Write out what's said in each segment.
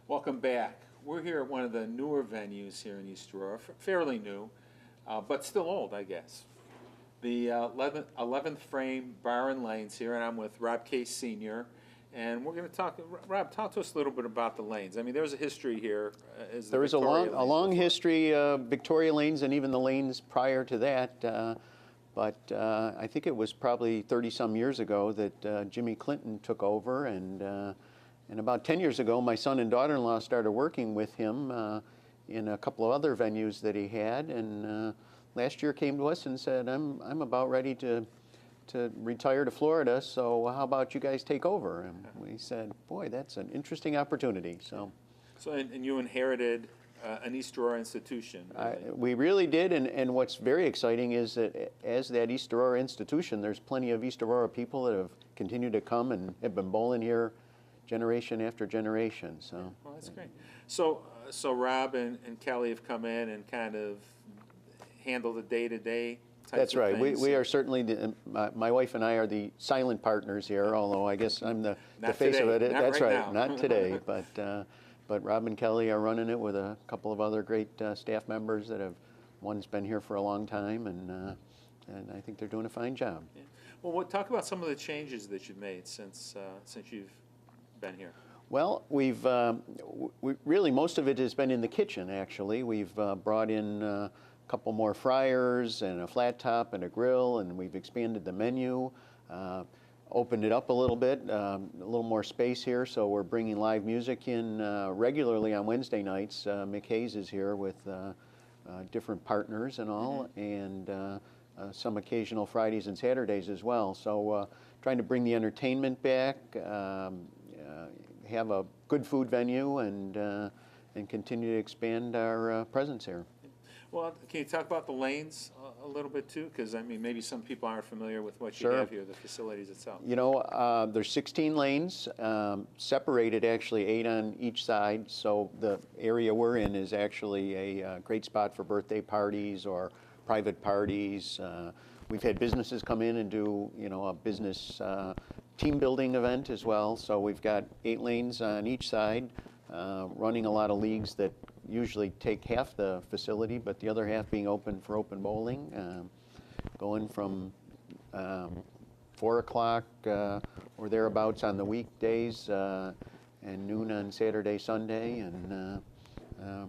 Welcome back. We're here at one of the newer venues here in East Aurora, fairly new, but still old, I guess. The 11th Frame Bar and Lanes here, and I'm with Rob Case Sr. And we're going to talk. Rob, talk to us a little bit about the lanes. I mean, there's a history here. There is a long history of Victoria lanes and even the lanes prior to that. But I think it was probably 30-some years ago that Jimmy Clinton took over, and about 10 years ago, my son and daughter-in-law started working with him in a couple of other venues that he had. And last year came to us and said, "I'm about ready to retire to Florida, so how about you guys take over?" And we said, "Boy, that's an interesting opportunity." So and you inherited an East Aurora institution. Really. We really did, and what's very exciting is that as that East Aurora institution, there's plenty of East Aurora people that have continued to come and have been bowling here generation after generation. So well, that's great. So Rob and Kelly have come in and kind of handle the day-to-day. That's right. We are certainly, my wife and I are the silent partners here, although I guess I'm the face of it. That's right, not today. But Rob and Kelly are running it with a couple of other great staff members that have, one's been here for a long time, and I think they're doing a fine job. Yeah. Well, talk about some of the changes that you've made since you've been here. Well, we've really, most of it has been in the kitchen, actually. We've brought in a couple more fryers and a flat top and a grill, and we've expanded the menu, opened it up a little bit, a little more space here, so we're bringing live music in regularly on Wednesday nights. Mick Hayes is here with different partners and all, and some occasional Fridays and Saturdays as well. So trying to bring the entertainment back, have a good food venue, and continue to expand our presence here. Well, can you talk about the lanes a little bit too? Because I mean, maybe some people aren't familiar with what you Sure. have here, the facilities itself. You know, there's 16 lanes, separated actually 8 on each side. So the area we're in is actually a great spot for birthday parties or private parties. We've had businesses come in and do, you know, a business team building event as well. So we've got 8 lanes on each side, running a lot of leagues that usually take half the facility, but the other half being open for open bowling, going from 4 o'clock or thereabouts on the weekdays and noon on Saturday, Sunday, and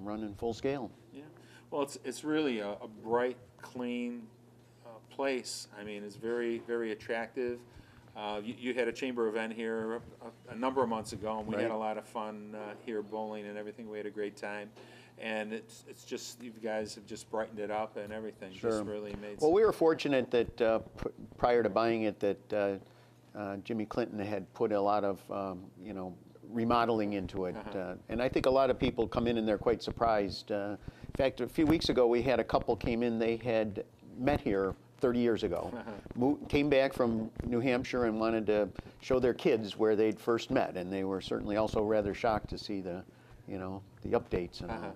running full scale. Yeah, well, it's really a bright, clean place. I mean, it's very, very attractive. You had a chamber event here a number of months ago, and we had a lot of fun here bowling and everything. We had a great time, and it's just, you guys have just brightened it up and everything. Sure. Just really made. Well, we were fortunate that prior to buying it, that Jimmy Clinton had put a lot of you know, remodeling into it, and I think a lot of people come in and they're quite surprised. In fact, a few weeks ago we had a couple came in. They had met here 30 years ago, came back from New Hampshire and wanted to show their kids where they'd first met, and they were certainly also rather shocked to see the, you know, the updates and all.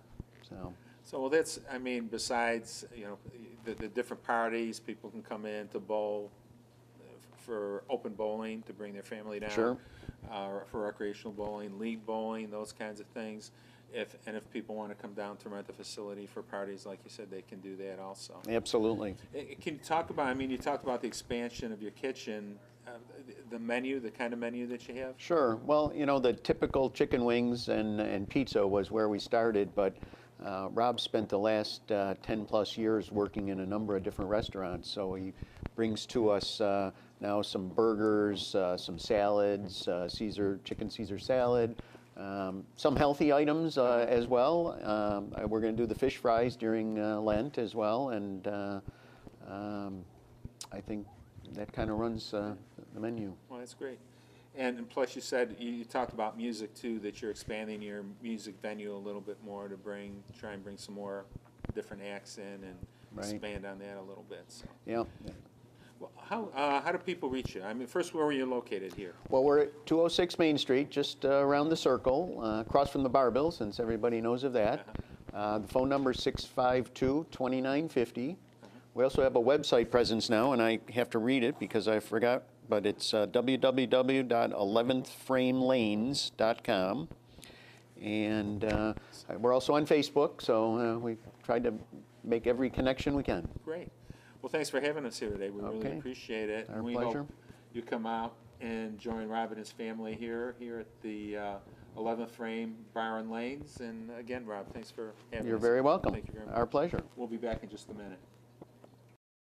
So well, that's, I mean, besides, you know, the different parties, people can come in to bowl for open bowling, to bring their family down. Sure. For recreational bowling, league bowling, those kinds of things. If people want to come down to rent the facility for parties, like you said, they can do that also. Absolutely. Can you talk about, I mean, you talked about the expansion of your kitchen, the menu, the kind of menu that you have? Sure. Well, you know, the typical chicken wings and pizza was where we started, but Rob spent the last 10 plus years working in a number of different restaurants, so he brings to us now some burgers, some salads, chicken Caesar salad, some healthy items as well. We're going to do the fish fries during Lent as well, and I think that kind of runs the menu. Well, that's great. And plus, you said you talked about music too, that you're expanding your music venue a little bit more to try and bring some more different acts in and expand on that a little bit. So. Yeah. Well, how do people reach you? I mean, first, where are you located here? Well, we're at 206 Main Street, just around the circle, across from the Bar-Bill, since everybody knows of that. The phone number is 652-2950. We also have a website presence now, and I have to read it because I forgot, but it's www.11thframelanes.com. And we're also on Facebook, so we tried to make every connection we can. Great. Well, thanks for having us here today. We really Okay. appreciate it. Our And we pleasure. hope you come out and join Rob and his family here at the 11th Frame Bar and Lanes. And again, Rob, thanks for having us. You're very welcome. Thank you very much. Our pleasure. We'll be back in just a minute.